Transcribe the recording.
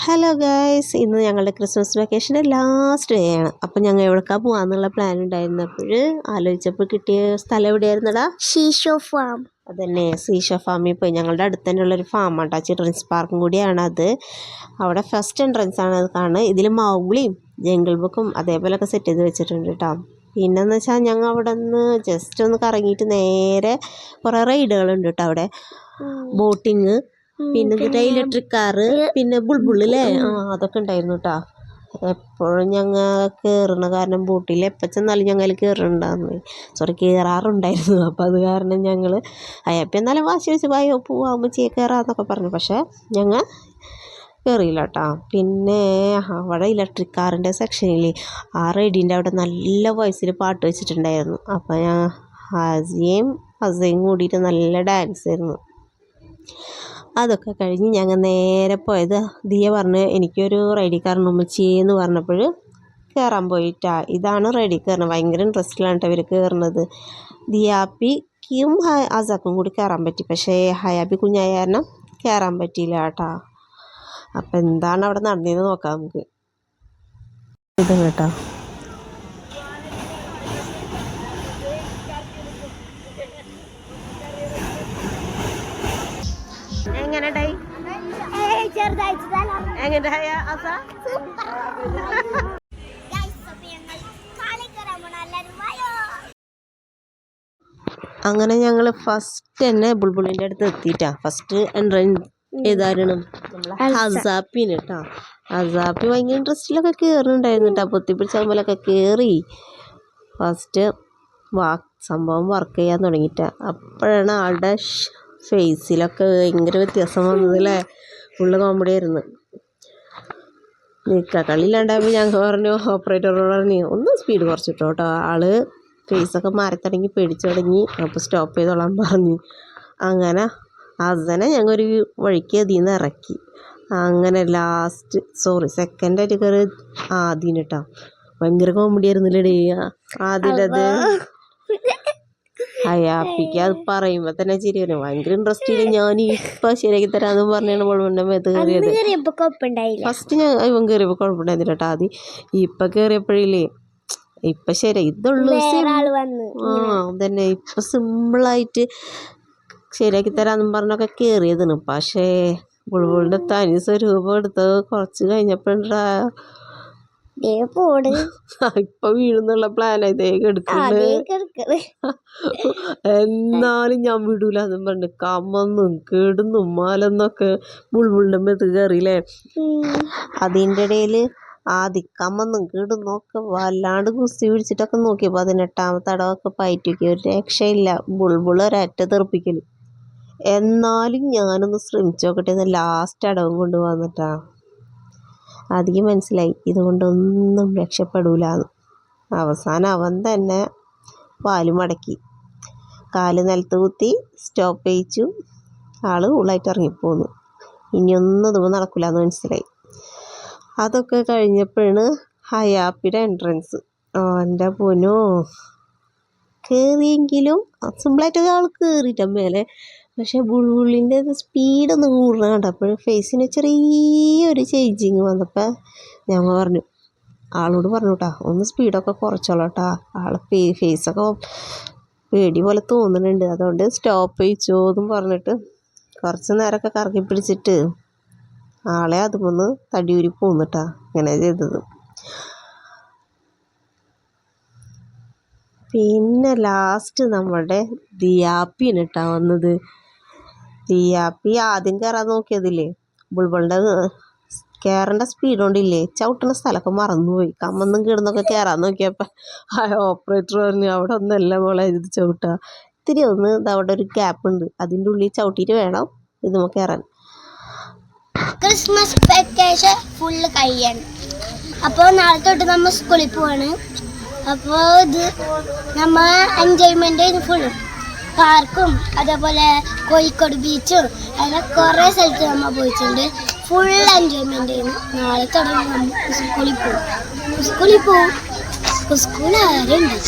Hello guys, ഇന്ന് ഞങ്ങളുടെ Christmas വെക്കേഷൻ്റെ last day ആണ്. അപ്പം ഞങ്ങൾ എവിടേക്കാണ് പോകാമെന്നുള്ള പ്ലാൻ ഉണ്ടായിരുന്നപ്പോൾ ആലോചിച്ചപ്പോൾ കിട്ടിയ സ്ഥലം എവിടെയായിരുന്നടാ? ഷീഷോ ഫാം. അതന്നെ, സീഷോ ഫാമിൽ പോയി. ഞങ്ങളുടെ അടുത്ത് തന്നെയുള്ളൊരു ഫാമാണ് കേട്ടോ, ചിൽഡ്രൻസ് പാർക്കും കൂടിയാണ് അത്. അവിടെ ഫസ്റ്റ് എൻട്രൻസ് ആണ് അത് കാണുന്നത്. ഇതിൽ മൗഗ്ലിയും ജംഗിൾ ബുക്കും അതേപോലെയൊക്കെ സെറ്റ് ചെയ്ത് വെച്ചിട്ടുണ്ട് കേട്ടോ. പിന്നെന്ന് വെച്ചാൽ ഞങ്ങൾ അവിടെ നിന്ന് ജസ്റ്റ് ഒന്ന് കറങ്ങിയിട്ട് നേരെ കുറേ റൈഡുകളുണ്ട് കേട്ടോ അവിടെ. ബോട്ടിങ്, പിന്നെ ഇലക്ട്രിക് കാറ്, പിന്നെ ബുൾബുള്ളല്ലേ, അതൊക്കെ ഉണ്ടായിരുന്നു കേട്ടോ. എപ്പോഴും ഞങ്ങൾ കയറണ കാരണം ബോട്ടിൽ എപ്പോൾ ചെന്നാലും ഞങ്ങൾ കയറാറുണ്ടായിരുന്നു. അപ്പോൾ അത് കാരണം ഞങ്ങൾ അയ്യപ്പം എന്നാലും വാശി വെച്ച് പോവാകുമ്പോൾ കയറാമെന്നൊക്കെ പറഞ്ഞു. പക്ഷേ ഞങ്ങൾ കയറിയില്ല കേട്ടോ. പിന്നെ അവിടെ ഇലക്ട്രിക് കാറിൻ്റെ സെക്ഷനിൽ ആ റൈഡിൻ്റെ അവിടെ നല്ല വോയിസിൽ പാട്ട് വെച്ചിട്ടുണ്ടായിരുന്നു. അപ്പോൾ ഞാൻ ഹസയും കൂടിയിട്ട് നല്ല ഡാൻസ് ആയിരുന്നു. അതൊക്കെ കഴിഞ്ഞ് ഞങ്ങൾ നേരെ പോയത് ദിയ പറഞ്ഞ് എനിക്കൊരു റൈഡിൽ കയറണം ഉമ്മച്ചിയെന്ന് പറഞ്ഞപ്പോൾ കയറാൻ പോയിട്ടാ. ഇതാണ് റൈഡിൽ കയറുന്നത്. ഭയങ്കര ഇൻട്രസ്റ്റിലാണ് കേട്ടോ ഇവർ കയറുന്നത്. ദിയാപ്പിക്കും അസാക്കും കൂടി കയറാൻ പറ്റി, പക്ഷേ ഹയാബി കുഞ്ഞായ കാരണം കയറാൻ പറ്റിയില്ല കേട്ടോ. അപ്പം എന്താണ് അവിടെ നടന്നതെന്ന് നോക്കാം നമുക്ക്. ഇത് കേട്ടോ, അങ്ങനെ ഞങ്ങൾ ഫസ്റ്റ് തന്നെ ബുൾബുളിൻ്റെ അടുത്ത് എത്തിയിട്ടാ. ഫസ്റ്റ് എൻട്രൻസ് ഏതായിരുന്നു ഹസാപ്പിന് കേട്ടോ. ഹസാപ്പി ഭയങ്കര ഇൻട്രസ്റ്റിലൊക്കെ കയറുന്നുണ്ടായിരുന്നു കേട്ടോ. പൊത്തിപ്പിടിച്ച പോലൊക്കെ കയറി ഫസ്റ്റ് സംഭവം വർക്ക് ചെയ്യാൻ തുടങ്ങിയിട്ടാ. അപ്പോഴാണ് ആളുടെ ഫേസിലൊക്കെ ഭയങ്കര വ്യത്യാസം വന്നത് അല്ലേ. ഫുള്ള് കോമഡി ആയിരുന്നു. കളിയില്ലാണ്ടായപ്പോൾ ഞങ്ങൾ പറഞ്ഞു, ഓപ്പറേറ്ററോട് പറഞ്ഞു ഒന്ന് സ്പീഡ് കുറച്ചിട്ടോ കേട്ടോ. ആള് ഫേസൊക്കെ മാറി തുടങ്ങി, പേടിച്ചു തുടങ്ങി. അപ്പോൾ സ്റ്റോപ്പ് ചെയ്തോളാൻ പറഞ്ഞു. അങ്ങനെ അതിനെ ഞങ്ങൾ ഒരു വഴിക്ക് അതിൽ നിന്ന് ഇറക്കി. അങ്ങനെ സെക്കൻഡായിട്ട് കയറി ആദ്യം കേട്ടോ. ഭയങ്കര കോമഡി ആയിരുന്നില്ലേ ആദ്യത്തത്. ഹയാപ്പിക്ക് അത് പറയുമ്പോൾ തന്നെ ചിരി വരും. ഭയങ്കര ഇൻട്രസ്റ്റ് ചെയ്ത് ഞാൻ ഇപ്പം ശരിയാക്കി തരാമെന്ന് പറഞ്ഞാണ് ബോൾബുളിൻ്റെ മേത്ത് കയറിയത്. ഫസ്റ്റ് ഇവൻ കയറിയപ്പോൾ കുഴപ്പമുണ്ടായിരുന്നില്ല കേട്ടോ. ആദ്യം ഇപ്പം കയറിയപ്പോഴില്ലേ ഇപ്പം ശരി ഇതുള്ളൂ. അതന്നെ ഇപ്പം സിമ്പിളായിട്ട് ശരിയാക്കി തരാമെന്നും പറഞ്ഞൊക്കെ കയറിയതാണ്. പക്ഷേ ബുൾബുളിൻ്റെ തനി സ്വരൂപം എടുത്ത് കുറച്ച് കഴിഞ്ഞപ്പോഴാ ഇപ്പൊ വീഴുന്നുള്ള പ്ലാനായി എടുക്കുന്നത്. എന്നാലും ഞാൻ വിടൂല എന്നും പറഞ്ഞു കമ്മന്നും കേടുന്നും മാലെന്നൊക്കെ ബുൾബുളിൻ്റെ മേത്ത് കയറിയില്ലേ. അതിൻ്റെ ഇടയിൽ കമ്മന്നും കേടുന്നൊക്കെ വല്ലാണ്ട് കുസ്തി പിടിച്ചിട്ടൊക്കെ നോക്കിയപ്പോൾ 18ാമത്തെ അടവൊക്കെ പയറ്റിയൊക്കെ ഒരു രക്ഷയില്ല. ബുൾബുൾ ഒരറ്റ തെറിപ്പിക്കൽ. എന്നാലും ഞാനൊന്ന് ശ്രമിച്ചു നോക്കട്ടെ ലാസ്റ്റ് അടവും കൊണ്ട് വന്നിട്ടാ. അധികം മനസ്സിലായി ഇതുകൊണ്ടൊന്നും രക്ഷപ്പെടൂലെന്ന്. അവസാനം അവൻ തന്നെ വാല് മടക്കി കാല് നിലത്ത് കുത്തി സ്റ്റോപ്പ് ചെയ്യിച്ചു. ആള് കൂളായിട്ട് ഇറങ്ങിപ്പോന്നു. ഇനിയൊന്നും ഇതുമ്പോൾ നടക്കില്ലെന്ന് മനസ്സിലായി. അതൊക്കെ കഴിഞ്ഞപ്പോഴാണ് ഹയാപ്പിയുടെ എൻട്രൻസ്. എൻ്റെ പൊന്നോ, കയറിയെങ്കിലും സിമ്പിളായിട്ട് ആൾ കയറിയിട്ട മേലെ. പക്ഷേ ബുൾബുളിൻ്റെ സ്പീഡൊന്ന് കൂടണം കണ്ടപ്പോൾ ഫേസിന് ചെറിയൊരു ചേഞ്ചിങ് വന്നപ്പോൾ ഞങ്ങൾ പറഞ്ഞു, ആളോട് പറഞ്ഞു കേട്ടോ ഒന്ന് സ്പീഡൊക്കെ കുറച്ചോളാം കേട്ടോ. ആളെ ഫേസൊക്കെ പേടി പോലെ തോന്നുന്നുണ്ട്, അതുകൊണ്ട് സ്റ്റോപ്പ് ചെയ്യിച്ചോ എന്നും പറഞ്ഞിട്ട് കുറച്ച് നേരമൊക്കെ കറങ്ങി പിടിച്ചിട്ട് ആളെ അതുമൊന്ന് തടിയൂരി പോന്നിട്ടാ ഇങ്ങനെ ചെയ്തത്. പിന്നെ ലാസ്റ്റ് നമ്മുടെ ദിയാപ്പിയാണ് കേട്ടോ വന്നത്. ദിയാപ്പി ആദ്യം കയറാൻ നോക്കിയതില്ലേ ബുൾബുളിൻ്റെ കയറേണ്ട സ്പീഡ് കൊണ്ടില്ലേ ചവിട്ടുന്ന സ്ഥലമൊക്കെ മറന്നുപോയി. കമ്മന്നും കിടന്നൊക്കെ കയറാൻ നോക്കിയപ്പോൾ ഓപ്പറേറ്റർ പറഞ്ഞു അവിടെ ഒന്നല്ല മോളെ ഇത് ചവിട്ടുക, ഇത്തിരി ഒന്ന് അവിടെ ഒരു ഗ്യാപ്പ് ഉണ്ട്, അതിൻ്റെ ഉള്ളിൽ ചവിട്ടിയിട്ട് വേണം ഇതുമ്മ കയറാൻ. ക്രിസ്മസ് വെക്കേഷൻ ഫുള്ള് കഴിയാണ്. അപ്പോൾ നാളെ തൊട്ട് നമ്മൾ സ്കൂളിൽ പോവാണ്. അപ്പോൾ ഇത് നമ്മൾ എൻജോയ്മെൻ്റ് ഫുള്ളും പാർക്കും അതേപോലെ കോഴിക്കോട് ബീച്ചും അങ്ങനെ കുറേ സ്ഥലത്ത് നമ്മൾ പോയിട്ടുണ്ട്. ഫുൾ എൻജോയ്മെൻ്റ് ചെയ്യുന്നു. നാളെ തുടങ്ങി നമ്മൾ സ്കൂളിൽ പോവും. സ്കൂൾ ആരുണ്ട്.